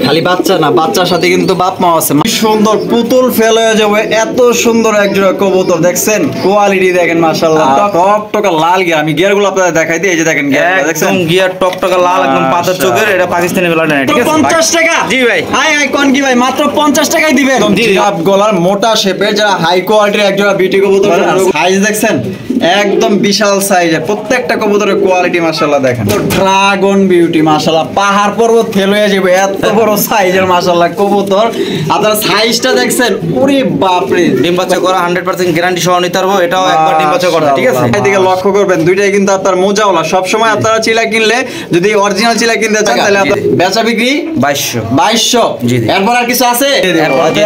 খালি বাচ্চা না, বাচ্চার সাথে কিন্তু বাপ মা আছে। সুন্দর পুতুল ফেল হয়ে যাবে, এত সুন্দর এক জোড়া কবুতর দেখছেন, কোয়ালিটি দেখেন মাশাআল্লাহ। টকটকা লাল গিয়ার, আমি গিয়ার গুলো আপনাদের দেখাই দিই। এই যে দেখেন গিয়ার দেখছেন, গিয়ার টকটকা লাল একদম পাতার চোখের। এটা পাকিস্তানি ব্লাড লাইন, ঠিক আছে? 50 টাকা। জি ভাই। হাই হাই কোন কি ভাই, মাত্র 50 টাকায় দিবেন। জিরাফ গলার মোটা শেপের যারা হাই কোয়ালিটির এক জোড়া বিউটি কবুতর, সাইজ দেখছেন একদম বিশাল সাইজের, প্রত্যেকটা কবুতরের কোয়ালিটি মাশাআল্লাহ দেখেন। ড্রাগন বিউটি মাশাআল্লাহ, পাহাড় পর্বত ফেল হয়ে যাবে এত বড় সাইজের মাশাআল্লাহ কবুতর। আপনারা সাইজটা দেখছেন, ওরে বাপ রে। ডিম বাচ্চা করা 100% গ্যারান্টি সহ নিতে পারবো। এটাও একবার ডিম বাচ্চা করা, ঠিক আছে? এদিকে লক্ষ্য করবেন, দুইটাই কিন্তু আপনার মোজাওয়ালা। সব সময় আপনারা চিলা কিনলে যদি অরিজিনাল চিলা কিনতে চান তাহলে আপনার বেচা বিক্রি 2200। জি জি। এরপর আর কিছু আছে?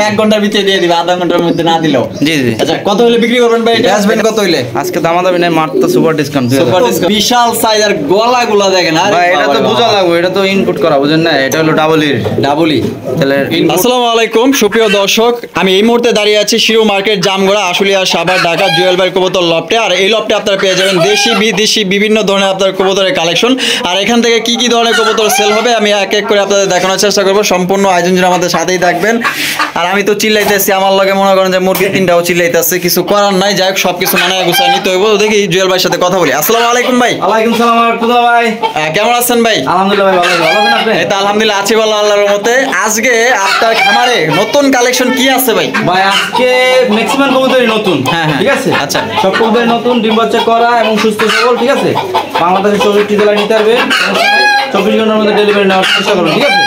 এক ঘন্টার ভিতরে দিয়ে দিবে, আধা ঘন্টার মধ্যে না দিলেও। জি জি। আচ্ছা কত হলে বিক্রি করবেন ভাই? এটা আসবেন কত হইলে? আজকে দামাদামি নাই, মাত্র সুপার ডিসকাউন্ট। বিশাল সাইজ আর গলাগুলা দেখেন। আরে ভাই এটা তো বোঝা লাগবে, এটা তো ইনপুট করা, বুঝেন না? এটা হলো ডাবলই। তাহলে আসসালামু আলাইকুম সুপ্রিয় দর্শক, আমি এই মুহূর্তে দাঁড়িয়ে আছি শিরু মার্কেট, জামগড়া, আশুলিয়া, সাভার, ঢাকা জুয়েল ভাই কবুতর লফটে। আর এই লফটে আপনারা পেয়ে যাবেন দেশি বিদেশি বিভিন্ন ধরনের আপনার কবুতরের কালেকশন। আর এখান থেকে কি কি ধরনের কবুতর সেল হবে আমি এক এক করে আপনাদের দেখানোর চেষ্টা করবো। সম্পূর্ণ আয়োজন জুড়ে আমাদের সাথেই থাকবেন। আর আমি তো চিল্লাইতেছি, আমার লগে মনে করেন যে মুরগি তিনটাও চিল্লাইতেছে, কিছু করার নাই। যাই হোক সবকিছু মানায় গুছায় নিতে হইব। দেখি জুয়েল ভাইয়ের সাথে কথা বলি। আসসালামু আলাইকুম ভাই। ওয়ালাইকুম সালাম কুদা ভাই। কেমন আছেন ভাই? আলহামদুলিল্লাহ ভাই, ভালো আছেন আপনি? এই তো আলহামদুলিল্লাহ আছি ভালো আল্লাহর রহমতে। আজকে আপনার খামারে নতুন কালেকশন কি আছে ভাই? ভাই আজকে ম্যাক্সিমাম কবুতরই নতুন। হ্যাঁ, ঠিক আছে? আচ্ছা। সব কবুতরই নতুন, ডিম বাচ্চা করা এবং সুস্থ সবল, ঠিক আছে? বাংলাদেশের 64 জেলায় নিতে পারবেন, 24 ঘন্টার মধ্যে ডেলিভারি নেওয়ার চেষ্টা করবেন, ঠিক আছে?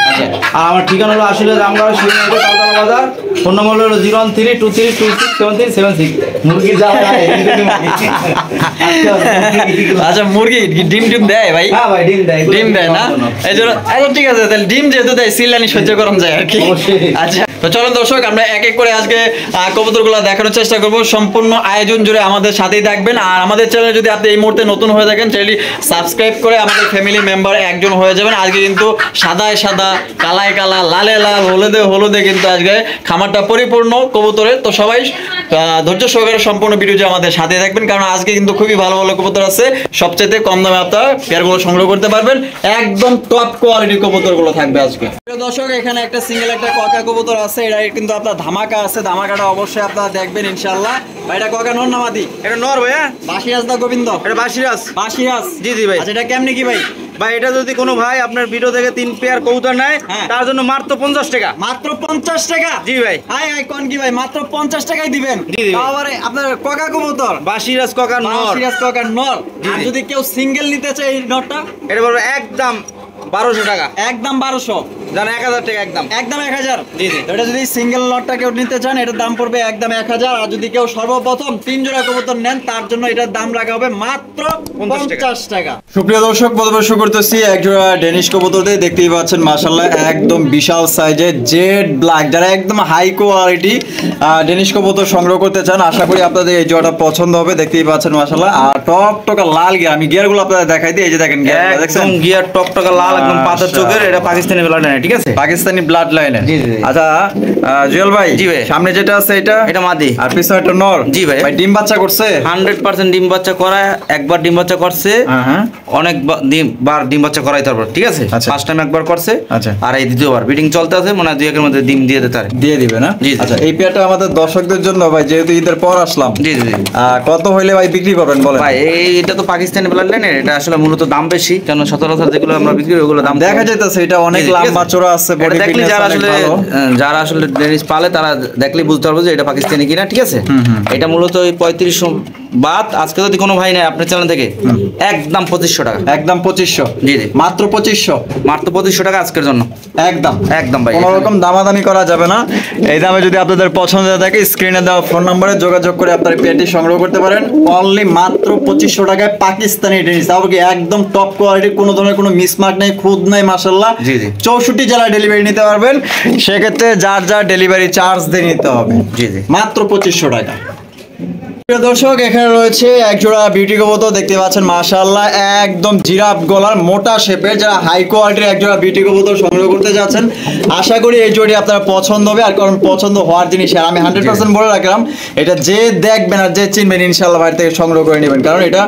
আর আমার ঠিকানা হলো আশুলিয়া, জামগড়া, শিবনগর, তালতলা বাজার। ফোন নম্বর হলো 01323267376। মুরগির জ্বালা আচ্ছা, মুরগি ডিম দেয় ভাই? হ্যাঁ ভাই, ডিম দেয় না? এই জন্য আচ্ছা ঠিক আছে, তাহলে ডিম যেহেতু দেয় সিলানি সহ্য করানো যায় আর কি। আচ্ছা তো চলুন দর্শক, আমরা এক এক করে আজকে কবুতরগুলো দেখানোর চেষ্টা করব। সম্পূর্ণ আয়োজন জুড়ে আমাদের সাথেই থাকবেন। আর আমাদের চ্যানেলে যদি আপনি এই মুহূর্তে নতুন হয়ে থাকেন, চ্যানেলটি সাবস্ক্রাইব করে আমাদের ফ্যামিলি মেম্বার একজন হয়ে যাবেন। আজকে কিন্তু সাদায় সাদা, কালায় কালা, লালে লাল, হলুদে হলুদে কিন্তু আজকে খামারটা পরিপূর্ণ কবুতরের। তো সবাই ধৈর্য সহকারে সম্পূর্ণ ভিডিও আমাদের সাথে থাকবেন, কারণ আজকে কিন্তু খুবই ভালো ভালো কবুতর আছে। সবচেয়ে কম দামে আপনারা পেয়ারগুলো সংগ্রহ করতে পারবেন। একদম টপ কোয়ালিটির কবুতরগুলো থাকবে আজকে। দর্শক এখানে একটা সিঙ্গেল একটা ককা কবুতর আছে, এটা কিন্তু আপনার ধামাকা আছে। ধামাকাটা অবশ্যই আপনারা দেখবেন ইনশাআল্লাহ। এটা ককা নর না মাদি? এটা নর ভাইয়া। বাসিরাজ না গোবিন্দ? এটা বাসিরাজ। জি জি ভাই। আচ্ছা এটা কেমনে কি ভাই? ভাই এটা যদি কোনো ভাই আপনার ভিডিও থেকে 3 পেয়ার কবুতর নেয়, তার জন্য মাত্র 50 টাকা। মাত্র 50 টাকা? জি ভাই। হাই হাই কোন কি ভাই, মাত্র 50 টাকায় দিবেন? জি জি। আবার আপনার ককা কবুতর বাসিরাজ ককার নর। বাসিরাজ ককার নর। আর যদি কেউ সিঙ্গেল নিতে চায় এই নরটা, এটা বলবো একদম 1200 টাকা। একদম 1200? জান 1000 টাকা একদম। একদম 1000? জি জি। এটা যদি সিঙ্গেল লটটা কেউ নিতে চান, এটার দাম পড়বে একদম 1000। আর যদি কেউ সর্বপ্রথম 3 জোড়া কবুতর নেন, তার জন্য এটার দাম রাখা হবে মাত্র 50 টাকা। সুপ্রিয় দর্শক, প্রথমে শুরু করতেছি এক জোড়া ডেনিশ কবুতর দিয়ে। দেখতেই পাচ্ছেন মাশাআল্লাহ একদম বিশাল সাইজের জেড ব্ল্যাক, যারা একদম হাই কোয়ালিটি ডেনিশ কবুতর সংগ্রহ করতে চান, আশা করি আপনাদের এই জোড়াটা পছন্দ হবে। দেখতেই পাচ্ছেন মাশাআল্লাহ। আর টকটকা লাল গিয়ার, আমি গিয়ারগুলো আপনাদের দেখাই দিই। এই যে দেখেন গিয়ার দেখছেন, গিয়ার টকটকা লাল একদম পাতার চোখের। এটা পাকিস্তানি ব্লাড লাইন, ঠিক আছে? পাকিস্তানি ব্লাড লাইনের। জি জি। আচ্ছা জুয়েল ভাই, জি ভাই, সামনে যেটা আছে এটা মাদি আর পিছনে একটা নর। জি ভাই। ভাই ডিম বাচ্চা করছে? 100% ডিম বাচ্চা করা। একবার ডিম বাচ্চা করছে, অনেক বার ডিম বাচ্চা করাই তারপর, ঠিক আছে? ফার্স্ট টাইম একবার করছে, আর এই দ্বিতীয়বার ব্রিডিং চলতে আছে, মনে হয় 2 একের মধ্যে ডিম দিয়ে দিবে না? আচ্ছা এই পেয়ারটা আমাদের দর্শকদের জন্য ভাই, যেহেতু ঈদের পর আসলাম, জি জি, কত হইলে ভাই বিক্রি করবেন বলেন? ভাই এটা তো পাকিস্তানি ব্লাড লাইনের, এটা আসলে মূলত দাম বেশি, কারণ সচরাচর যেগুলো আমরা বিক্রি ওগুলো দাম দেখা যাইতেছে। এটা অনেক লম্বা চওড়া আছে, বডি ফিটনেস অনেক ভালো। যারা আসলে ডেনিশ পালে তারা দেখলেই বুঝতে পারবে যে এটা পাকিস্তানি কিনা, ঠিক আছে? এটা মূলত ওই 3500 বাদ। আজকে যদি কোনো ভাই নেয় আপনার চ্যানেল থেকে, একদম 2500 টাকা। একদম 2500? জি জি, মাত্র 2500? মাত্র 2500 টাকা আজকের জন্য। একদম ভাই, কোনো রকম দামাদামি করা যাবে না। এই দামে যদি আপনাদের পছন্দ থাকে, স্ক্রিনে দেওয়া ফোন নম্বরে যোগাযোগ করে আপনারা পেয়ারটি সংগ্রহ করতে পারেন। অনলি মাত্র 2500 টাকায় পাকিস্তানি ডেনিশ, তাও কি একদম টপ কোয়ালিটি, কোনো ধরনের কোনো মিসমার্ক নেই, খুদ নেই মাশাআল্লাহ। জি জি। 64 জেলায় ডেলিভারি নিতে পারবেন। সেক্ষেত্রে যার যার ডেলিভারি চার্জ দিয়ে নিতে হবে। জি জি, মাত্র 2500 টাকা। প্রিয় দর্শক, এখানে রয়েছে এক জোড়া বিউটি কবুতর দেখতে পাচ্ছেন, মাশাআল্লাহ একদম জিরাফ গলার মোটা শেপের, যারা হাই কোয়ালিটির এক জোড়া বিউটি কবুতর সংগ্রহ করতে যাচ্ছেন আশা করি এই জোড়ি আপনার পছন্দ হবে। আর কারণ পছন্দ হওয়ার জিনিস আমি 100% বলে রাখলাম, এটা যে দেখবেন আর যে চিনবেন ইনশাআল্লাহ বাড়ি থেকে সংগ্রহ করে নেবেন, কারণ এটা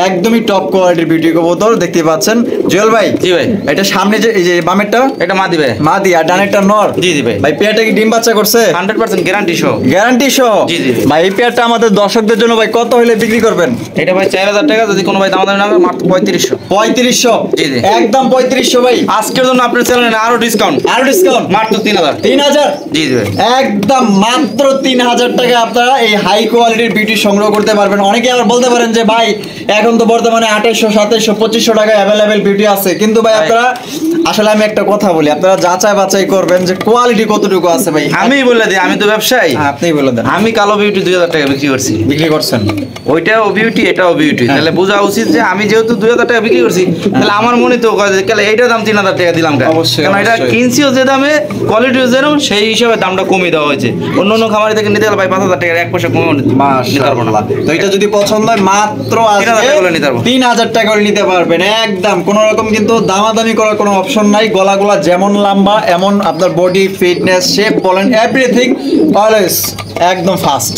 একদমই টপ কোয়ালিটির বিউটি কবুতর দেখতে পাচ্ছেন। জুয়েল ভাই, জি ভাই, এটা সামনে যে এই যে বামেরটা এটা মাদি ভাই, মাদি আর ডানেরটা নর। জি জি ভাই। ভাই পেয়ারটা কি ডিম বাচ্চা করছে? 100% গ্যারান্টি সহ। গ্যারান্টি সহ? জি জি। ভাই এই পেয়ারটা আমাদের দর্শকদের জন্য ভাই কত হলে বিক্রি করবেন? এটা ভাই 4000 টাকা, যদি কোনো ভাই দামাদামি না করে মাত্র 3500। 3500? জি জি, একদম 3500 ভাই। আজকের জন্য আপনার চ্যানেলে আরো ডিসকাউন্ট, মাত্র 3000। 3000? জি জি ভাই, একদম মাত্র 3000 টাকা আপনারা এই হাই কোয়ালিটির বিউটি সংগ্রহ করতে পারবেন। অনেকে আবার বলতে পারেন যে ভাই এখন তো বর্তমানে 2800, 2700, 2500 টাকা অ্যাভেলেবেল বিউটি আছে, কিন্তু ভাই আপনারা আসলে আমি একটা কথা বলি, আপনারা যাচাই বাছাই করবেন যে কোয়ালিটি কতটুকু আছে ভাই। আমি বলে দিই, আমি তো ব্যবসায়ী। আপনিই বলে দেন। আমি কালো বিউটি 2000 টাকা বিক্রি করছি। বিক্রি করছেন? ওইটাও বিউটি, এটাও বিউটি। তাহলে বোঝা উচিত যে আমি যেহেতু 2000 টাকা বিক্রি করছি, তাহলে আমার মনে তো এইটার দাম 3000 টাকা দিলাম। অবশ্যই, কারণ এটা কিনছিও যে দামে, কোয়ালিটিও যেরকম, সেই হিসাবে দামটা কমিয়ে দেওয়া হয়েছে। অন্য অন্য খামারি থেকে নিতে গেলে ভাই 5000 টাকার 1 পয়সা কমে নিতে পারবো না। তো এটা যদি পছন্দ হয় মাত্র 3000 টাকা করে নিতে পারবেন একদম, কোন রকম কিন্তু দামাদামি করার কোনো অপশন নাই। গলাগুলা যেমন লম্বা এমন আপনার বডি ফিটনেস শেপ বলেন এভরিথিং অলওয়েজ একদম ফাস্ট।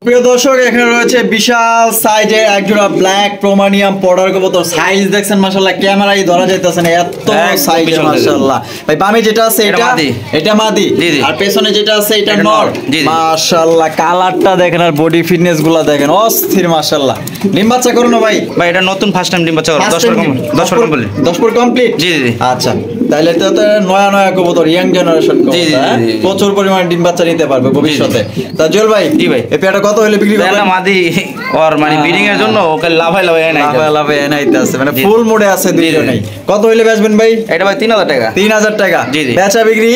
প্রিয় দর্শক, এখানে রয়েছে বিশাল সাইজের একজোড়া ব্ল্যাক প্রোমানিয়াম পডার কবুতর। সাইজ দেখছেন মাশাআল্লাহ, ক্যামেরায় ধরা যাইতেছে না, এত সাইজ মাশাআল্লাহ। ভাই বামে যেটা আছে এটা মাদি, আর পেছনে যেটা আছে এটা নর। মাশাআল্লাহ কালারটা দেখেন আর বডি ফিটনেস গুলা দেখেন, অস্থির মাশাআল্লাহ। ডিম বাচ্চা করো না ভাই? ভাই এটা নতুন ফার্স্ট টাইম ডিম বাচ্চা করো। 10 পর কমপ্লিট। জি জি। আচ্ছা, তাহলে তো নয়া কবুতর, ইয়াং জেনারেশন কবুতর, প্রচুর পরিমাণে ডিম বাচ্চা নিতে পারবে ভবিষ্যতে। তা জুয়েল ভাই, জি ভাই, এই পেয়ারটা কত হলে বিক্রি করবেন? মাদি ওর মানে ব্রিডিং এর জন্য ওকে লাভাই এনাইতে আছে, মানে ফুল মোডে আছে দুইজনেই। কত হইলে বেচবেন ভাই? এটা ভাই 3000 টাকা। 3000 টাকা? জি জি। বেচা বিক্রি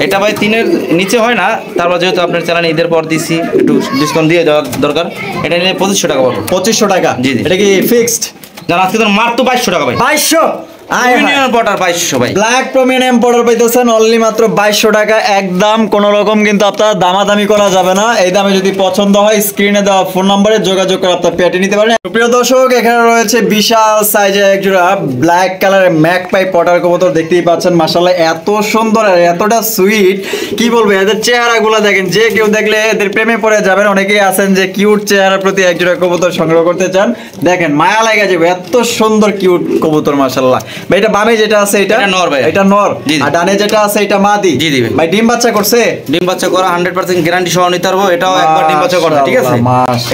এটা ভাই 3 এর নিচে হয় না, তারপর যেহেতু আপনার চ্যানেল ঈদের পর দিছি, একটু ডিসকাউন্ট দিয়ে দেওয়ার দরকার। এটা নিলে 2500 টাকা পাবো। 2500 টাকা? জি জি। এটা কি ফিক্সড? জান আজকে তো মাত্র 2200 টাকা ভাই। 2200? ব্ল্যাক প্রোমিনিয়াম পডার পাইতেছেন অনলি মাত্র 2200 টাকা একদম। কোন রকম কিন্তু আপনার দামাদামি করা যাবে না। এই দামে যদি পছন্দ হয় স্ক্রিনে দেওয়া ফোন নম্বরে যোগাযোগ করে আপনার পেটে নিতে পারেন। প্রিয় দর্শক, এখানে রয়েছে বিশাল সাইজের একজোড়া ব্ল্যাক কালারের ম্যাকপাই পডার কবুতর দেখতেই পাচ্ছেন। মাশাআল্লাহ এত সুন্দর আর এতটা সুইট, কি বলবো, এদের চেহারাগুলো দেখেন, যে কেউ দেখলে এদের প্রেমে পড়ে যাবেন। অনেকেই আছেন যে কিউট চেহারার প্রতি একজোড়া কবুতর সংগ্রহ করতে চান, দেখেন মায়া লাগা যাবে, এত সুন্দর কিউট কবুতর মাশাআল্লাহ। ভাই এটা বামে যেটা আছে এটা নর ভাই, এটা নর, আর ডানে যেটা আছে এটা মাদি। জি জি ভাই। ডিম বাচ্চা করছে? ডিম বাচ্চা করা 100% গ্যারান্টি সহ নিতে পারবো। এটাও একবার ডিম বাচ্চা করতে, ঠিক আছে?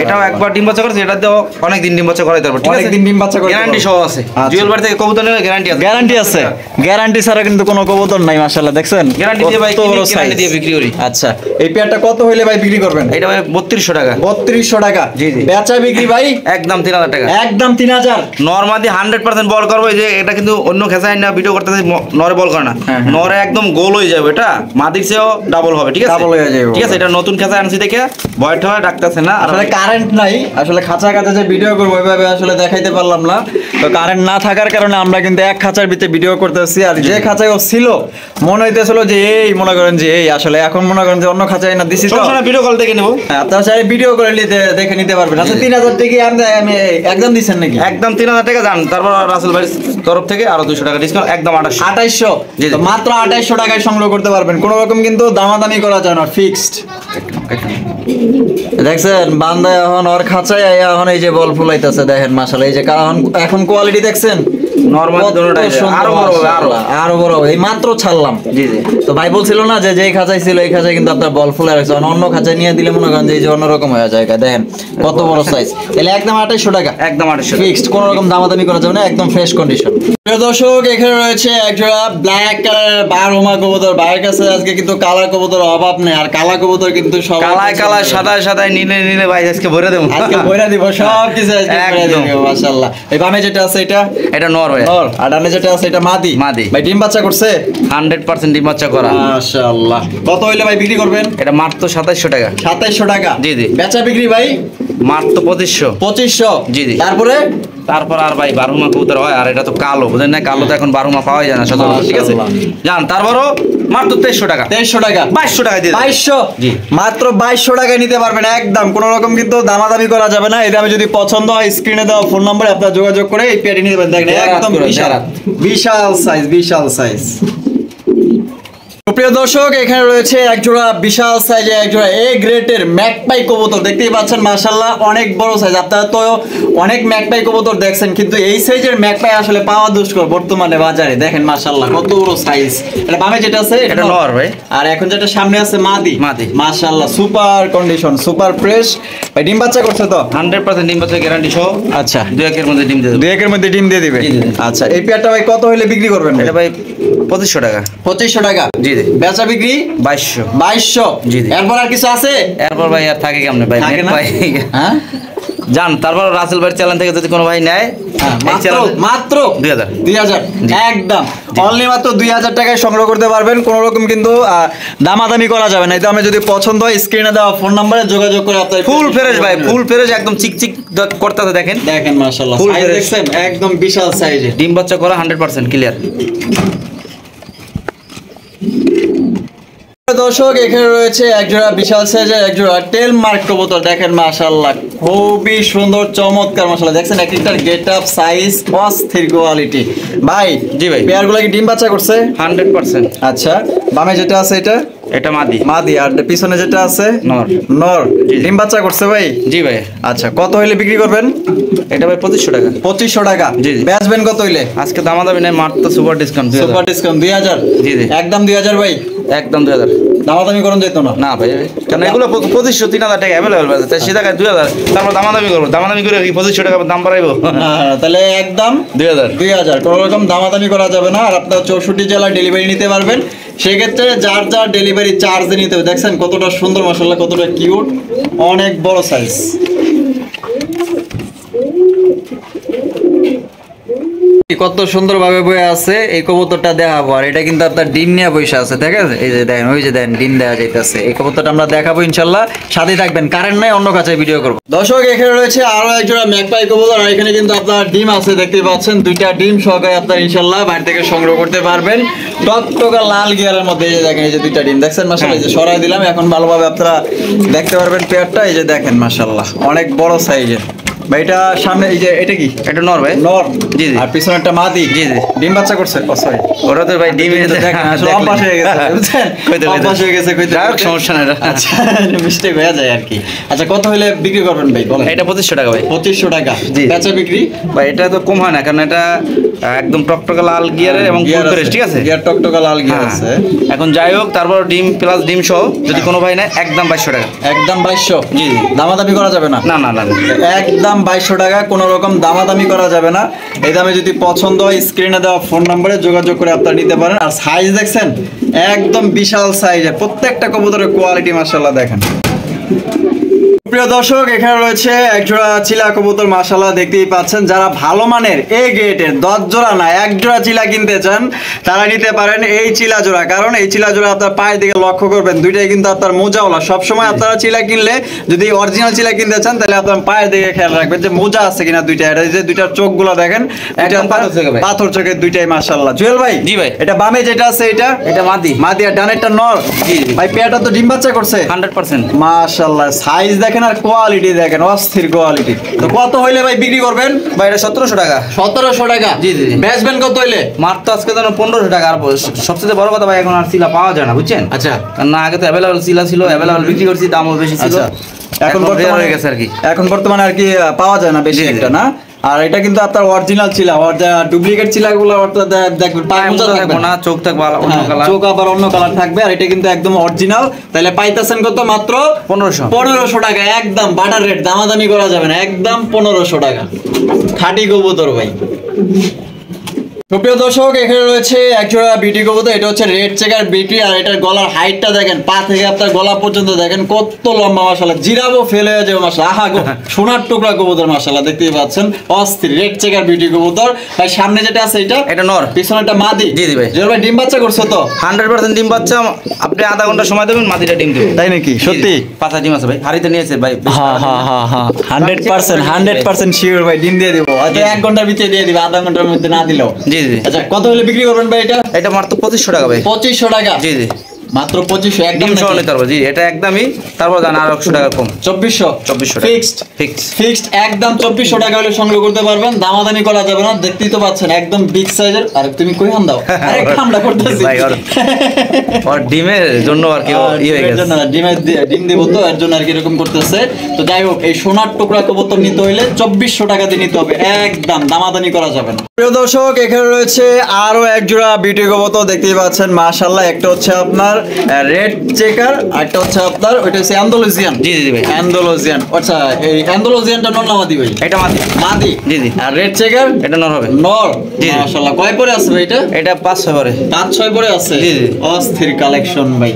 এটাও একবার ডিম বাচ্চা করতে, এটা দাও অনেক দিন ডিম বাচ্চা করাইতে পারবো, ঠিক আছে? অনেক দিন ডিম বাচ্চা করতে গ্যারান্টি সহ আছে। জুয়েল বাড়ি থেকে কবুতর নিলে গ্যারান্টি আছে। গ্যারান্টি আছে? গ্যারান্টি ছাড়া কিন্তু কোনো কবুতর নাই মাশাআল্লাহ, দেখছেন? গ্যারান্টি দিয়ে ভাই, গ্যারান্টি দিয়ে বিক্রি করি। আচ্ছা, এই পেয়ারটা কত হইলে ভাই বিক্রি করবেন? এটা ভাই 3200 টাকা। 3200 টাকা? জি জি। বেচা বিক্রি ভাই একদম 3000 টাকা। একদম 3000? নরমালি 100% বল করবো। এই যে এটা কিন্তু অন্য খেসাই না ভিডিও করতে নরে বল করে না, নরে একদম গোল হয়ে যাবে, এটা মাদির চেয়েও ডাবল হবে, ঠিক আছে? ডাবল হয়ে যাবে, ঠিক আছে? এটা নতুন খেসা আনছি দেখে ভয়টা হয় ডাকতেছে না। আসলে কারেন্ট নাই, আসলে খাঁচা যে ভিডিও করবো ওইভাবে আসলে দেখাইতে পারলাম না। তো কারেন্ট না থাকার কারণে আমরা কিন্তু এক খাঁচার ভিতরে ভিডিও করতেছি। আর যে খাঁচায় ও ছিল মনে হইতেছিল যে এই মনে করেন যে এই, আসলে এখন মনে করেন যে অন্য খাঁচায় না দিছি, তো ভিডিও কল দেখে নেবো। আপনারা চাইলে ভিডিও করে দেখে নিতে পারবেন। আচ্ছা, 3000 টাকা আমি একদম দিচ্ছেন নাকি? একদম 3000 টাকা যান। তারপর রাসেল ভাইয়ের তরফ থেকে আরো 200 টাকা ডিসকাউন্ট, একদম 2800। মাত্র 2800 টাকায় সংগ্রহ করতে পারবেন, কোনো রকম কিন্তু দামাদামি করা যায় না, ফিক্সড। দেখছেন বান্দা এখন ওর খাঁচায় এখন এই যে বল ফুলাইতেছে, দেখেন মাশাআল্লাহ। এই যে এখন কোয়ালিটি দেখছেন, আরো বড় এই মাত্র ছাড়লাম। জি জি। তো ভাই বলছিল না যে যেই খাঁচাই ছিল এই খাঁচায় কিন্তু আপনার বল ফুলে রাখছে, অন্য খাঁচায় নিয়ে দিলে মনে করেন যে এই যে অন্যরকম হয়ে যায়। দেখেন কত বড় সাইজ। তাহলে একদম 2800 টাকা? একদম 2800 ফিক্সড, কোনো রকম দামাদামি করা যাবে না, একদম ফ্রেশ কন্ডিশন। প্রিয় দর্শক, এখানে রয়েছে একজোড়া ব্ল্যাক কালারের বারোমা কবুতর। ভাইয়ের কাছে আজকে কিন্তু কালার কবুতর অভাব নেই, আর কালা কবুতর কিন্তু সব কালায় সাদায় নীলে ভাই আজকে ভরে দেবো, আজকে ভরে দিব সব কিছু, আজকে ভরে দেব মাশাআল্লাহ। এই বামে যেটা আছে এটা নর ভাই, নর, আর ডানে যেটা আছে এটা মাদি। ভাই ডিম বাচ্চা করছে? 100% ডিম বাচ্চা করা মাশাআল্লাহ। কত হইলে ভাই বিক্রি করবেন? এটা মাত্র 2700 টাকা। 2700 টাকা? জি জি। বেচা বিক্রি ভাই? মাত্র 2500। 2500? জি জি। তারপরে তারপর আর ভাই বারহুমা কবুতর হয়, আর এটা তো কালো, বুঝেন না, কালো তো এখন বারহুমা পাওয়া যায় না সচরাচর, ঠিক আছে জান। তারপরও মাত্র 2300 টাকা, 2300 টাকা, 2200 টাকা দিয়ে 2200, জি মাত্র 2200 টাকায় নিতে পারবেন একদম, কোনো রকম কিন্তু দামাদামি করা যাবে না। এই দামে যদি পছন্দ হয় স্ক্রিনে দেওয়া ফোন নম্বরে আপনারা যোগাযোগ করে এই পেয়ারটি নিতে পারেন। দেখেন একদম বিশাল বিশাল সাইজ, বিশাল সাইজ। প্রিয় দর্শক, এখানে রয়েছে একজোড়া বিশাল সাইজের একজোড়া এ গ্রেডের ম্যাকপাই কবুতর, দেখতেই পাচ্ছেন মাশাআল্লাহ অনেক বড় সাইজ। আপনারা তো অনেক ম্যাকপাই কবুতর দেখছেন, কিন্তু এই সাইজের ম্যাকপাই আসলে পাওয়া দুষ্কর বর্তমানে বাজারে। দেখেন মাশাআল্লাহ কত বড় সাইজ। এটা বামে যেটা আছে এটা নর ভাই, আর এখন যেটা সামনে আছে মাদি। মাদি মাশাআল্লাহ সুপার কন্ডিশন, সুপার ফ্রেশ। ভাই ডিম বাচ্চা করছে তো 100% ডিম বাচ্চা গ্যারান্টি সহ। আচ্ছা, 2 একের মধ্যে ডিম দিয়ে দেব, 2 একের মধ্যে ডিম দিয়ে দিবে। আচ্ছা, এই পেয়ারটা ভাই কত হলে বিক্রি করবেন? এটা ভাই 2500 টাকা। 2500 টাকা, জি জি। বেচা বিক্রি 2200। 2200, জি জি। এরপর আর কিছু আছে? এরপর ভাই আর থাকে কেমনে ভাই, থাকে নেট না? ভাই হ্যাঁ জান। তারপর রাসেল ভাই চ্যানেল থেকে যদি কোনো ভাই নেয়, মাত্র 2000 2000 একদম অনলি মাত্র 2000 টাকায় সংগ্রহ করতে পারবেন। কোনো রকম কিন্তু দামাদামি করা যাবে না। এই দামে যদি পছন্দ হয় স্ক্রিনে দেওয়া ফোন নম্বরে যোগাযোগ করে আপনার ফুল ফ্রেশ ভাই, ফুল ফ্রেশ একদম চিকচিক করতেছে। দেখেন দেখেন মাশাআল্লাহ Full সাইজ fresh। দেখছেন একদম বিশাল সাইজের। ডিম বাচ্চা করা 100% ক্লিয়ার। দর্শক, এখানে রয়েছে একজোড়া বিশাল সাইজের একজোড়া টেল মার্ক কবুতর। দেখেন মাশাআল্লাহ খুবই সুন্দর চমৎকার, মাশাআল্লাহ দেখছেন এক একটার গেটআপ সাইজ অস্থির কোয়ালিটি। ভাই জি ভাই, পেয়ারগুলো কি ডিম বাচ্চা করছে? 100%। আচ্ছা, বামে যেটা আছে এটা এটা মাদি, মাদি, আর পিছনে যেটা আছে নর। নর, ডিম বাচ্চা করছে ভাই? জি ভাই। আচ্ছা, কত হইলে বিক্রি করবেন? এটা ভাই 2500 টাকা। 2500 টাকা, জি জি। বেচবেন কত হইলে? আজকে দামাদামি নাই, মাত্র সুপার ডিসকাউন্ট। সুপার ডিসকাউন্ট 2000, জি জি। একদম 2000 ভাই, একদম 2000। দামাদামি করুন যেত না? না ভাই, কারণ এগুলো 2500 3000 টাকা অ্যাভেলেবল আছে, তাই সে টাকায় 2000। তারপর দামাদামি করবো, দামাদামি করে কি 2500 টাকা দাম বাড়াইবো? তাহলে একদম 2000। কোনো রকম দামাদামি করা যাবে না। আর আপনার 64 জেলায় ডেলিভারি নিতে পারবেন। সেক্ষেত্রে যার যার ডেলিভারি চার্জ নিতে হবে। দেখছেন কতটা সুন্দর মাশাআল্লাহ, কতটা কিউট, অনেক বড় সাইজ। কত সুন্দর ভাবে বয়ে আছে এই কবুতরটা দেখাবো। আর এটা কিন্তু আপনার ডিম নিয়ে বসে আছে, ঠিক আছে? এই যে দেখেন, ওই যে দেখেন ডিম দেওয়া যাইতেছে। এই কবুতরটা আমরা দেখাবো ইনশাল্লাহ, সাথে থাকবেন। কারেন্ট নাই, অন্য কাছে ভিডিও করবো। দর্শক, এখানে রয়েছে আরো একজোড়া ম্যাকপাই কবুতর। আর এখানে কিন্তু আপনার ডিম আছে, দেখতে পাচ্ছেন দুইটা ডিম সহকারে আপনার ইনশাল্লাহ বাইরে থেকে সংগ্রহ করতে পারবেন। টকটকা লাল গিয়ারের মধ্যে এই যে দেখেন, এই যে দুইটা ডিম দেখছেন মাশাআল্লাহ, এই যে সরাই দিলাম, এখন ভালোভাবে আপনারা দেখতে পারবেন পেয়ারটা। এই যে দেখেন মাশাআল্লাহ অনেক বড় সাইজের। ভাই এটা সামনে এই যে এটা কি? এটা নর ভাই। নর, জি জি। আর পিছনেরটা মাদি। জি জি। ডিম বাচ্চা করছে? ও সরি, ওরা তো ভাই ডিম দেখেন আসলে অভ্যাস হয়ে গেছে, বুঝছেন? অভ্যাস হয়ে গেছে, কইতে যাক সমস্যা নাই। আচ্ছা, মিস্টেক হয়ে যায় আর কি। আচ্ছা, কত হইলে বিক্রি করবেন ভাই বলেন? এটা 2500 টাকা ভাই। 2500 টাকা, জি। বেচা বিক্রি ভাই এটা তো কম হয় না, কারণ এটা একদম টকটকা লাল গিয়ারের এবং ফুল ফ্রেশ, ঠিক আছে? গিয়ার টকটকা লাল গিয়ার আছে। এখন যাই হোক, তারপর ডিম প্লাস ডিম সহ যদি কোনো ভাই নেয়, একদম 2200 টাকা। একদম 2200, জি জি। দামাদামি করা যাবে না? না না না, একদম 2200 টাকা, কোনো রকম দামাদামি করা যাবে না। এই দামে যদি পছন্দ হয় স্ক্রিনে দেওয়া ফোন নম্বরে যোগাযোগ করে আপনারা নিতে পারেন। আর সাইজ দেখছেন একদম বিশাল সাইজের, প্রত্যেকটা কবুতরের কোয়ালিটি মাশাআল্লাহ দেখেন। প্রিয় দর্শক, এখানে রয়েছে একজোড়া চিলা কবুতর মাশাআল্লাহ, দেখতেই পাচ্ছেন। যারা ভালো মানের এ গ্রেডের 10 জোড়া না 1 জোড়া চিলা কিনতে চান, তারা নিতে পারেন এই চিলা জোড়া। কারণ এই চিলা জোড়া আপনার পায়ের দিকে লক্ষ্য করবেন, দুইটাই কিন্তু আপনার মোজাওয়ালা। সবসময় আপনারা চিলা কিনলে যদি অরিজিনাল চিলা কিনতে চান, তাহলে আপনার পায়ের দিকে খেয়াল রাখবেন যে মোজা আছে কিনা দুইটা। এটা যে দুইটার চোখগুলো দেখেন, একদম পাথর চোখের দুইটাই মাশাআল্লাহ। জুয়েল ভাই, জি ভাই। এটা বামে যেটা আছে এটা মাদি। মাদি, আর ডানেরটা নর। জি ভাই পেয়ারটা তো ডিম বাচ্চা করছে 100%। মাশাআল্লাহ, সাইজ দেখেন আর কোয়ালিটি দেখেন, অস্থির কোয়ালিটি। তো কত হইলে ভাই বিক্রি করবেন? ভাই এটা 1700 টাকা। 1700 টাকা, জি জি। বেচবেন কত হইলে? মাত্র আজকে তো 1500 টাকা। আর সবচেয়ে বড় কথা ভাই, এখন আর চিলা পাওয়া যায় না, বুঝছেন? আচ্ছা, কারণ না, আগে তো অ্যাভেলেবল চিলা ছিল, অ্যাভেলেবল বিক্রি করছি, দামও বেশি ছিল। এখন বর্তমানে হয়ে গেছে আর কি। এখন বর্তমানে আর কি পাওয়া যায় না বেশি একটা না। আর এটা কিন্তু আপনার অরিজিনাল চিলা, ডুপ্লিকেট চিলাগুলো দেখবেন পায়ে মোজা থাকবে না, চোখ থাকবে অন্য কালার, চোখ আবার অন্য কালার থাকবে। আর এটা কিন্তু একদম অরিজিনাল। তাহলে পাইতেছেন কত? মাত্র 1500 টাকা, একদম বাটার রেট, দামাদামি করা যাবে না, একদম 1500 টাকা। খাঁটি কবুতর ভাই। সুপ্রিয় দর্শক, এখানে রয়েছে একজোড়া বিউটি কবুতর। এটা হচ্ছে রেড চেকার বিউটি, আর এটার গলার হাইটটা দেখেন, পা থেকে আপনার গলা পর্যন্ত দেখেন কত লম্বা, মাশাআল্লাহ জিরাবো ফেল হয়ে যাবে মাশাআল্লাহ। আহা গো, সোনার টুকরা কবুতর মাশাআল্লাহ, দেখতেই পাচ্ছেন অস্থির রেড চেকার বিউটি কবুতর। ভাই সামনে যেটা আছে এটা নর, পিছনেটা মাদি। জি ভাই। জুয়েল ভাই ডিম বাচ্চা করছো তো? 100% ডিম বাচ্চা। আপনি আধা ঘন্টা সময় দেবেন, মাদিটা ডিম দেবে। তাই নাকি? সত্যি? পাঁচা ডিম আছে ভাই, হাড়িতে নিয়েছে ভাই। হ্যাঁ 100% শিওর ভাই, ডিম দিয়ে দিব। আচ্ছা 1 ঘন্টার ভিতরে দিয়ে দিবে, আধা ঘন্টার মধ্যে না দিলেও। জি। আচ্ছা কত হলে বিক্রি করবেন ভাই এটা? এটা মাত্র 2500 টাকা ভাই। 2500 টাকা? জি। মাত্র 2500 একদম ডিম সহ নিতে পারবো। জি, এটা একদমই। তারপর জান আর 100 টাকা কম। 2400 ফিক্সড একদম 2400 টাকা হলে সংগ্রহ করতে পারবেন, দামাদামি করা যাবে না। দেখতেই তো পাচ্ছেন একদম বিগ সাইজের। আর তুমি কই হাম দাও? আরে কামড়া করতেছি ভাই, আর ডিমের জন্য আর কি হয়ে গেছে। ডিম দেব তো, এর জন্য আর কি এরকম করতেছে। তো যাই হোক, এই সোনার টুকরা কবুতর নিতে হইলে 2400 টাকা দিয়ে নিতে হবে, একদম দামাদামি করা যাবে না। প্রিয় দর্শক, এখানে রয়েছে আরো এক জোড়া বিউটি কবুতর, দেখতেই পাচ্ছেন মাশাআল্লাহ। একটা হচ্ছে আপনার রেড চেকার, একটা হচ্ছে আপনার ওইটা হচ্ছে অ্যান্ডালুজিয়ান। জি ভাই, অ্যান্ডালুজিয়ান। আচ্ছা এই অ্যান্ডালুজিয়ানটা নর না মাদি ভাই? এটা মাদি। জি। আর রেড চেকার এটা নর হবে। নর। জি। মাশাআল্লাহ, কয় পরে আছে ভাই এটা? এটা 5-6 পরে। 5-6 পরে আছে। জি। অস্থির কালেকশন ভাই।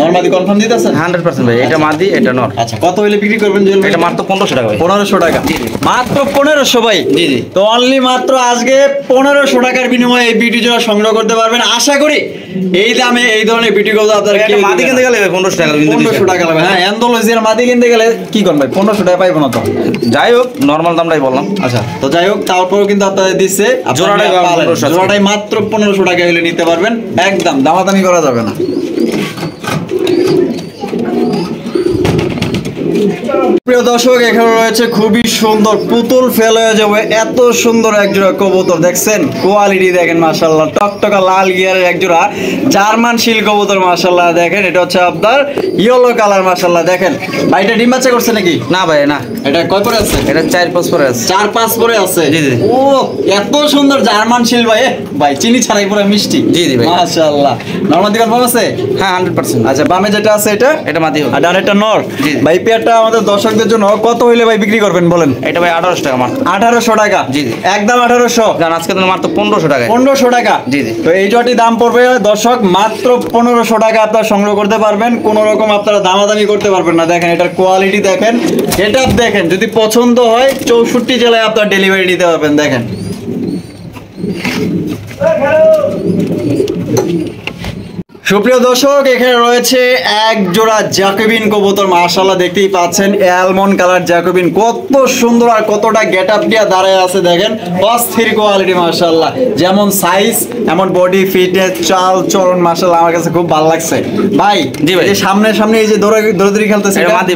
নরমাদি কনফার্ম দিতেছেন? 100% ভাই, এটা মাদি, এটা নর। আচ্ছা কত হইলে বিক্রি করবেন জুয়েল ভাই? এটা মাত্র 1500 টাকা ভাই। 1500 টাকা? জি। মাত্র 1500 ভাই? জি। তো অনলি মাত্র আজকে 1500 টাকার বিনিময়ে এই বিউটি জোড়া সংগ্রহ করতে পারবেন। আশা করি এই দামে এই ধরনের বিউটি গুলো আপনারা এটা মাদি কিনতে গেলে 1500 টাকা। 1500 টাকা লাগবে। হ্যাঁ অ্যান্ডালুজিয়ান মাদি কিনতে গেলে কি করবেন ভাই? 1500 টাকা পাইবো না তো? যাই হোক, নরমাল দামটাই বললাম। আচ্ছা তো যাই হোক, তারপরেও কিন্তু আপনাদের দিচ্ছে জোড়াটাই মাত্র 1500 টাকা হলে নিতে পারবেন, একদম দামাদামি করা যাবে না। প্রিয় দর্শক, এখানে রয়েছে খুবই সুন্দর, পুতুল ফেল হয়ে যাবে এত সুন্দর একজোড়া কবুতর। দেখছেন কোয়ালিটি দেখেন মাশাআল্লাহ, টকটকা লাল গিয়ারের একজোড়া জার্মান শিল কবুতর মাশাআল্লাহ। দেখেন এটা হচ্ছে আপনার ইয়েলো কালার মাশাআল্লাহ। দেখেন ভাইটা ডিম বাচ্চা করছে নাকি? না ভাই না। এটা কয় পরে আছে? এটা 4-5 পরে আছে। 4-5 পরে আছে। জি। ও এত সুন্দর জার্মান শিল ভাই, ভাই চিনি ছাড়াই পুরো মিষ্টি। জি ভাই মাশাআল্লাহ। নরমাদি কনফার্ম আছে? হ্যাঁ 100%। আচ্ছা বামে যেটা আছে এটা মাদি হবে। আর ডানেরটা নর। ভাই পেয়ারটা আমাদের দর্শকদের জন্য কত হইলে ভাই বিক্রি করবেন বলেন? এটা ভাই 1800 টাকা মাত্র। 1800 টাকা? জি। একদম 1800? জান আজকে তো মাত্র 1500 টাকা। 1500 টাকা? জি। তো এই জটি দাম পড়বে দর্শক মাত্র 1500 টাকা, আপনারা সংগ্রহ করতে পারবেন। কোন রকম আপনারা দামাদামি করতে পারবেন না। দেখেন এটার কোয়ালিটি দেখেন, এটা দেখেন, যদি পছন্দ হয় 64 জেলায় আপনারা ডেলিভারি নিতে পারবেন। দেখেন সুপ্রিয় দর্শক, এখানে রয়েছে এক জোড়া জ্যাকোবিন কবুতর মাশাআল্লাহ, দেখতেই পাচ্ছেন অ্যালমন্ড কালার জ্যাকোবিন, কত সুন্দর আর কতটা গেটআপ দিয়ে দাঁড়ায় আছে। দেখেন অস্থির কোয়ালিটি মাশাআল্লাহ, যেমন সাইজ এমন বডি ফিটনেস চাল চলন মাশাআল্লাহ, আমার কাছে খুব ভালো লাগছে ভাই। জি ভাই। এই সামনে এই যে দৌড়াদৌড়ি খেলতেছে, এটা মাদি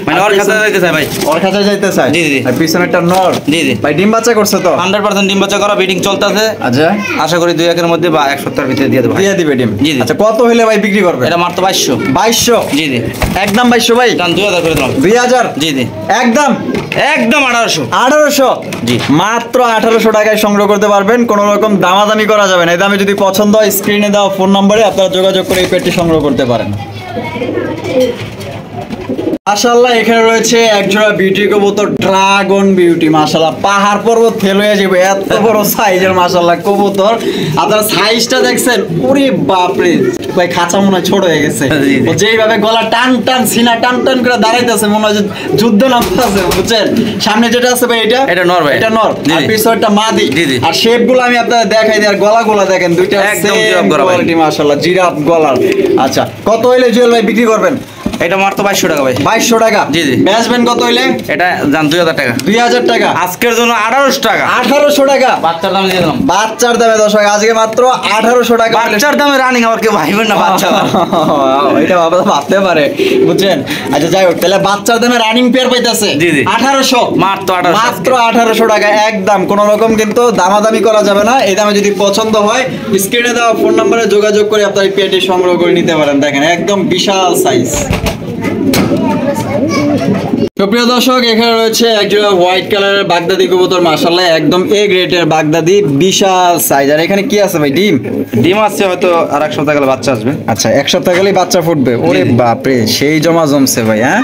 মানে ওর কাছে যাইতে চাই ভাই। ওর কাছে যাইতে চাই? জি। আর পিছনেরটা নর? জি। ভাই ডিম বাচ্চা করছে তো? 100% ডিম বাচ্চা করা, ব্রিডিং চলতেছে। আচ্ছা আশা করি 2-1 মধ্যে বা 1 সপ্তাহের ভিতরে দিয়ে দেব। দিয়ে দিবে ডিম? জি। আচ্ছা কত হইলে ভাই বিক্রি করবে? এটা মাত্র 2200। 2200? জি। একদম 2200 ভাই? জান 2000 করে দিলাম। 2000? জি। একদম 1800। 1800? জি। মাত্র 1800 টাকায় সংগ্রহ করতে পারবেন, কোনো রকম দামাদামি করা যাবে না। এই দামে যদি পছন্দ হয় স্ক্রিনে দেওয়া ফোন নম্বরে আপনারা যোগাযোগ করে এই পেটটি সংগ্রহ করতে পারেন। মাশাআল্লাহ, এখানে রয়েছে একজোড়া বিউটি কবুতর, ড্রাগন বিউটি মাশাআল্লাহ, পাহাড় পর্বত ফেল হয়ে যাবে এত বড় সাইজের মাশাআল্লাহ কবুতর। আপনারা সাইজটা দেখছেন, ওরে বাপরে ভাই, খাঁচা মনে হয় ছোট হয়ে গেছে। ও যেইভাবে গলা টান সিনা টান করে দাঁড়াইতেছে, মনে হয় যুদ্ধ নামতেছে, বুঝছেন? সামনে যেটা আছে ভাই এটা নর ভাই। এটা নর, আর পিছনটা মাদি। আর শেপ গুলো আমি আপনাদের দেখাই দিই, আর গলাগুলো দেখেন দুইটা একদম সেম কোয়ালিটি মাশাআল্লাহ, জিরাফ গলার। আচ্ছা কত হইলে জুয়েল ভাই বিক্রি করবেন? এটা মাত্র 2200 টাকা ভাই। 2200 টাকা? জি। বেচবেন কত হইলে? এটা জান 2000 টাকা। 2000 টাকা? আজকের জন্য 1800 টাকা। 1800 টাকা? বাচ্চার দামে দিয়ে দিলাম। বাচ্চার দামে দর্শক আজকে মাত্র 1800 টাকা। বাচ্চার দামে রানিং আবার কেউ ভাইবেন না বাচ্চা। এটা বাবা ভাবতে পারে, বুঝছেন? আচ্ছা যাই হোক, তাহলে বাচ্চার দামে রানিং পেয়ার পাইতেছে? জি। 1800? মাত্র 1800। মাত্র 1800 টাকা, একদম কোনো রকম কিন্তু দামাদামি করা যাবে না। এই দামে যদি পছন্দ হয় স্ক্রিনে দেওয়া ফোন নম্বরে যোগাযোগ করে আপনার পেয়ারটি সংগ্রহ করে নিতে পারেন। দেখেন একদম বিশাল সাইজ। প্রিয় দর্শক, এখানে রয়েছে একজোড়া হোয়াইট কালারের বাগদাদি কবুতর, মাশাআল্লাহ একদম এ গ্রেডের বাগদাদি, বিশাল সাইজ। আর এখানে কি আছে ভাই? ডিম আছে, হয়তো আর এক সপ্তাহ গেলে বাচ্চা আসবে। আচ্ছা, এক সপ্তাহ গেলেই বাচ্চা ফুটবে। ওরে বাপরে, সেই জমা জমছে ভাই। হ্যাঁ,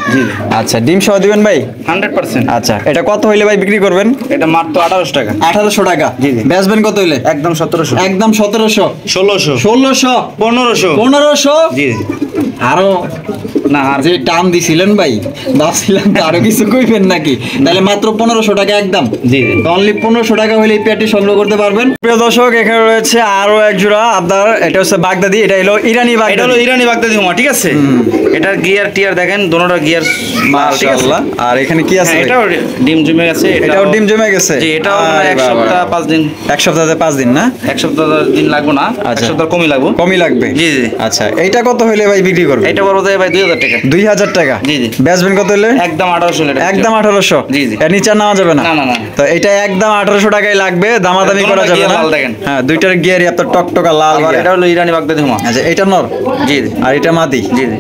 আচ্ছা, ডিম সহ দিবেন ভাই? 100%। আচ্ছা, এটা কত হইলে ভাই বিক্রি করবেন? এটা মাত্র 1800 টাকা। 1800 টাকা। বেচবেন কত হইলে? একদম 1700। একদম 1700, 1600, 1600, 1500, 1500। জি। আরো না, আর যে টাম দিছিলেন ভাই, ভাবছিলাম তো আরো কিছু কইবেন নাকি। তাহলে মাত্র 1500 টাকা একদম। জি। অনলি 1500 টাকা হলে এই পেয়ারটি সংগ্রহ করতে পারবেন। প্রিয় দর্শক, এখানে রয়েছে আরো এক জোড়া আপনার, এটা হচ্ছে বাগদাদি, এটা হলো ইরানি বাগদাদি। এটা হলো ইরানি বাগদাদি হুমা, ঠিক আছে। এটার গিয়ার টিয়ার দেখেন, দোনোটা গিয়ার মাশাআল্লাহ। আর এখানে কি আছে? এটাও ডিম জমে গেছে। এটাও ডিম জমে গেছে। জি, এটাও এক সপ্তাহ 5 দিন। এক সপ্তাহে 5 দিন না? এক সপ্তাহ দিন লাগবে না, এক সপ্তাহ কমই লাগবে। কমই লাগবে। জি জি। আচ্ছা, এইটা কত হইলে ভাই বিক্রি করবেন? এটা বড় ভাই 2000 টাকা। 2000 টাকা। জি জি। বেচবেন কত হইলে? একদম 1800 টাকা। একদম 1800। জি জি। এর নিচে নেওয়া যাবে না? না না না। তো এটা একদম 1800 টাকায় লাগবে, দামাদামি করা যাবে না। হ্যাঁ, দুইটার গিয়ারই আপনার টকটকা লাল। আর এটা হলো ইরানি বাগদাদি হুমা। আচ্ছা, এটা নর। জি জি। আর এটা মাদি। জি জি।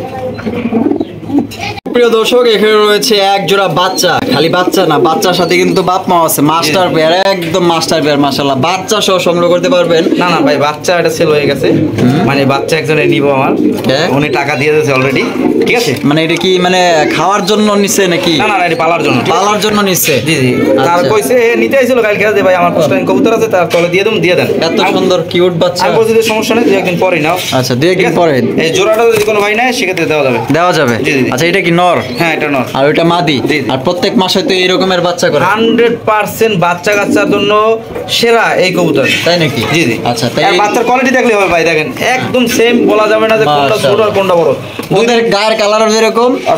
প্রিয় দর্শক, এখানে রয়েছে এক জোড়া বাচ্চা, খালি বাচ্চা না, বাচ্চার সাথে কিন্তু বাপ মা আছে, মাস্টার পেয়ার, একদম মাস্টার পেয়ার মাশাআল্লাহ। বাচ্চা সহ সংগ্রহ করতে পারবেন। না না ভাই, বাচ্চা এটা সেল হয়ে গেছে, মানে বাচ্চা একজনে নিব আমার, উনি টাকা দিয়ে দিয়েছে অলরেডি, ঠিক আছে। মানে এটা কি মানে খাওয়ার জন্য নিছে নাকি? না না, এটা পালার জন্য। পালার জন্য নিছে? জি জি। তার কইছে নিতে আইছিল কালকে, যে ভাই আমার পোস্টাইন কবুতর আছে, তার তলে দিয়ে দেন, দিয়ে দেন। এত সুন্দর কিউট বাচ্চা। আমি বলছি যে সমস্যা নেই, 2-1 দিন পরেই নাও। আচ্ছা, 2-1 দিন পরে। এই জোড়াটা যদি কোনো ভাই নেয় সেক্ষেত্রে দেওয়া যাবে। দেওয়া যাবে। জি জি। আচ্ছা, এটা কি নর? হ্যাঁ, এটা নর। আর ওইটা মাদি। আর প্রত্যেক মাসে তো এই রকমের বাচ্চা করে। 100% বাচ্চা কাচ্চার জন্য সেরা এই কবুতর, তাই নাকি? জি জি। আচ্ছা, তাই বাচ্চার কোয়ালিটি দেখলে হবে ভাই, দেখেন একদম সেম, বলা যাবে না যে কোনটা ছোট আর কোনটা বড়। ওদের গায়ের কালার যেরকম আর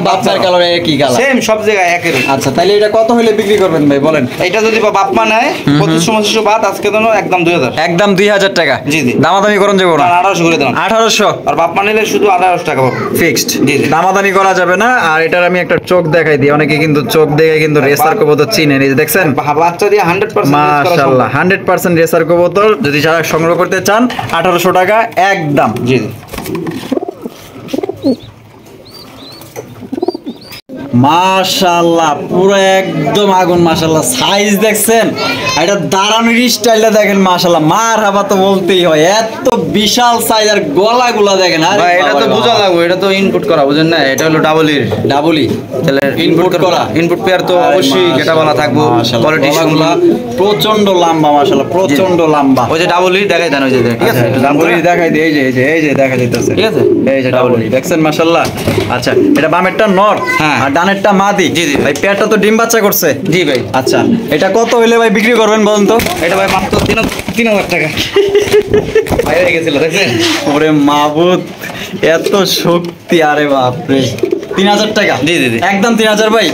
বাচ্চার কালার একই কালার, সেম, সব জায়গায় একই। আচ্ছা, তাহলে এটা কত হলে বিক্রি করবেন ভাই বলেন? এটা যদি বাপ মা নেয় 2500 বাদ, আজকে দেন একদম 2000। একদম 2000 টাকা। জি জি। দামাদামি করুন যাবো না? 1800 করে দেন। 1800। আর বাপ মা নিলে শুধু 1800 টাকা পাবো, ফিক্সড। জি জি। দামাদামি করা যাবে না। আর এটার আমি একটা চোখ দেখাই দিই, অনেকে কিন্তু চোখ দেখে কিন্তু রেসার কবুতর চিনেন, এই যে দেখছেন বাচ্চা দিয়ে 100% মাশাআল্লাহ 100% রেসার কবুতর। যদি যারা সংগ্রহ করতে চান 1800 টাকা একদম। জি জি। মাশাআল্লাহ, পুরো একদম আগুন। মাশাআল্লাহ, সাইজ দেখছেন, এটা দাঁড়ানোর স্টাইলটা দেখেন। মাশাআল্লাহ, মারহাবা তো বলতেই হয়, এত বিশাল সাইজ। আর গলাগুলা দেখেন। ভাই এটা তো বোঝা লাগবে, এটা তো ইনপুট করা, বুঝেন না? এটা হলো ডাবলই। ডাবলই তাহলে ইনপুট করা। ইনপুট পেয়ার তো অবশ্যই গেটাবালা থাকবো, কোয়ালিটি গলাগুলা প্রচন্ড লম্বা। মাশাআল্লাহ, প্রচন্ড লম্বা। ওই যে ডাবলই দেখাই দেন, ওই যে, ঠিক আছে, ডাবলই দেখাই দিই, এই যে দেখা যাইতেছে, ঠিক আছে, এই যে ডাবলই দেখছেন। মাশাআল্লাহ। আচ্ছা, এটা বামেরটা নর, হ্যাঁ, আর ডানেরটা মাদি। জি জি। ভাই পেয়ারটা তো ডিম বাচ্চা করছে। জি ভাই। আচ্ছা, এটা কত হইলে ভাই বিক্রি করবেন বলেন তো? এটা ভাই মাত্র 3000 টাকা। ভাই হয়ে গেছিল, দেখছেন? ওরে মাবুদ, এত শক্তি! আরে বাপ রে, 3000 টাকা। জি জি জি। একদম 3000 ভাই।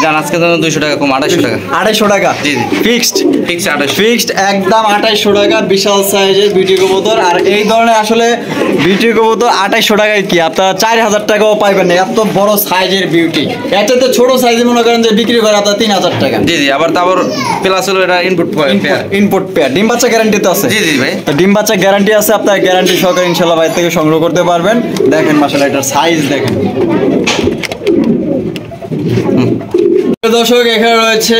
জান আজকে তো 200 টাকা কম, 250 টাকা। 250 টাকা। জি জি। ফিক্সড। ফিক্স 250। ফিক্সড একদম 250 টাকা। বিশাল সাইজের বিউটি কবুতর। আর এই ধরনের আসলে বিউটি কবুতর 250 টাকায় কি আপনারা 4000 টাকাও পাইবেন না, এত বড় সাইজের বিউটি। এটা তো ছোট সাইজে মনে করেন যে বিক্রি করে আপনারা 3000 টাকা। জি জি। আবার তারপর প্লাস হলো এটা ইনপুট পেয়ার। Input pair. ডিম বাচ্চা গ্যারান্টি তো আছে? জি জি ভাই। তো ডিম বাচ্চা গ্যারান্টি আছে, আপনার গ্যারান্টি সহকারে ইনশাআল্লাহ বাইরে থেকে সংগ্রহ করতে পারবেন। দেখেন মাশাআল্লাহ, এটার সাইজ দেখেন। দর্শক, এখানে রয়েছে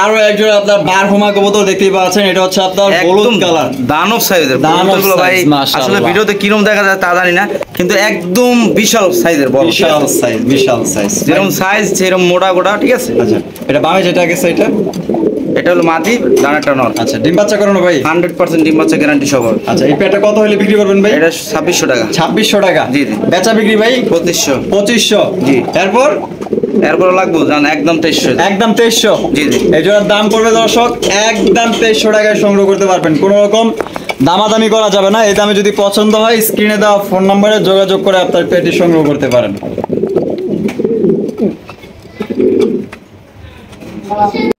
আরো একজন আপনার বারহুমা কবুতর দেখতেই পাচ্ছেন। এটা হচ্ছে আপনার হলুদ কালার, দানব সাইজের কবুতরগুলো ভাই। আসলে ভিডিওতে কিরকম দেখা যায় তা জানি না, কিন্তু একদম বিশাল সাইজের, বড় বিশাল সাইজ, বিশাল সাইজ। যেরকম সাইজ সেরকম মোটা গোটা, ঠিক আছে। আচ্ছা, এটা বামে যেটা গেছে এটা হলো মাদি, ডানাটা নর। আচ্ছা, ডিম বাচ্চা করানো ভাই? 100% ডিম বাচ্চা গ্যারান্টি সহ। আচ্ছা, এই পেয়ারটা কত হলে বিক্রি করবেন ভাই? এটা 2600 টাকা। 2600 টাকা। জি জি। বেচা বিক্রি ভাই? 2500। 2500। জি। এরপর লাগবো জান একদম 2300। একদম 2300। জি জি। এই জোড়ার দাম পড়বে দর্শক একদম 2300 টাকায় সংগ্রহ করতে পারবেন। কোনো রকম দামাদামি করা যাবে না। এই দামে যদি পছন্দ হয় স্ক্রিনে দেওয়া ফোন নম্বরে যোগাযোগ করে আপনার পেটি সংগ্রহ করতে পারেন।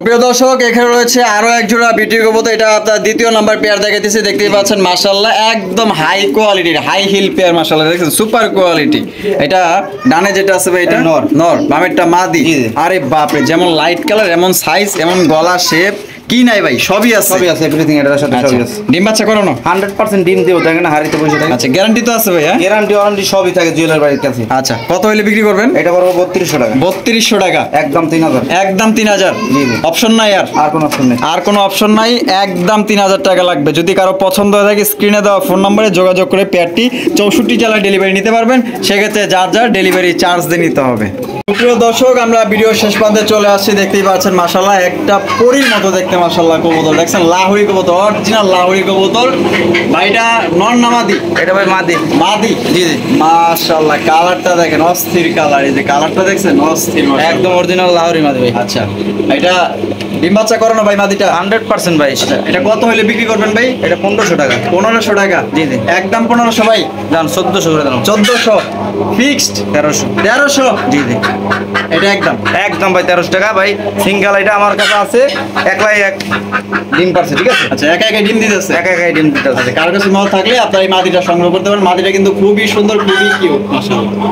প্রিয় দর্শক, এখানে রয়েছে আরো এক জোড়া বিউটি কবুতর। এটা আপনার দ্বিতীয় নাম্বার পেয়ার দেখাইতেছি, দেখতেই পাচ্ছেন মাশাআল্লাহ একদম হাই কোয়ালিটির, হাই হিল পেয়ার। মাশাআল্লাহ, দেখছেন সুপার কোয়ালিটি। এটা ডানে যেটা আছে ভাই, এটা নর, বামেরটা মাদি। আরে বাপরে, যেমন লাইট কালার, এমন সাইজ, এমন গলা শেপ, কি নাই ভাই? সবই আছে। সবই আছে, এভরিথিং এটার সাথে সবই আছে। ডিম বাচ্চা করানো? 100% ডিম দেব, দেখেন না হাড়িতে বসে থাকে। আচ্ছা, গ্যারান্টি তো আছে ভাই? হ্যাঁ, গ্যারান্টি ওয়ারেন্টি সবই থাকে জুয়েলার বাড়ির কাছে। আচ্ছা, কত হইলে বিক্রি করবেন? এটা করবো 3200 টাকা। 3200 টাকা, একদম 3000। একদম 3000। জি জি, অপশন নাই আর? আর কোনো অপশন নেই। আর কোনো অপশন নাই, একদম 3000 টাকা লাগবে। যদি কারো পছন্দ হয়ে থাকে স্ক্রিনে দেওয়া ফোন নম্বরে যোগাযোগ করে পেয়ারটি 64 জেলায় ডেলিভারি নিতে পারবেন। সেক্ষেত্রে যার যার ডেলিভারি চার্জ দিয়ে নিতে হবে। প্রিয় দর্শক, আমরা ভিডিও শেষ প্রান্তে চলে আসছি। দেখতেই পাচ্ছেন মাশাআল্লাহ একটা পরীর মতো দেখতে মাশাআল্লাহ কবুতর। দেখছেন লাহোরি কবুতর, অরিজিনাল লাহোরি কবুতর। ভাইটা নর না মাদি? এটা ভাই মাদি। মাদি? জি জি, মাশাআল্লাহ, কালারটা দেখেন অস্থির কালার। এই যে কালারটা দেখছেন অস্থির, একদম অরিজিনাল লাহোরি মাদি ভাই। আচ্ছা, এটা ডিম বাচ্চা করানো ভাই মাদিটা? 100% ভাই। আচ্ছা, এটা কত হলে বিক্রি করবেন ভাই? এটা 1500 টাকা। 1500 টাকা? জি জি, একদম 1500 ভাই। দাম 1400 করে দাম। 1400 ফিক্সড? 1300। 1300? জি জি, এটা একদম একদম ভাই 1300 টাকা ভাই। সিঙ্গেল এটা আমার কাছে আছে, একলাই এক ডিম পারছে, ঠিক আছে? আচ্ছা, একা একা ডিম দিতেছে? একা একাই ডিম দিতে আছে। কার কাছে মাল থাকলে আপনার এই মাদিটা সংগ্রহ করতে পারেন। মাদিটা কিন্তু খুবই সুন্দর, খুবই কিউট মাশাআল্লাহ।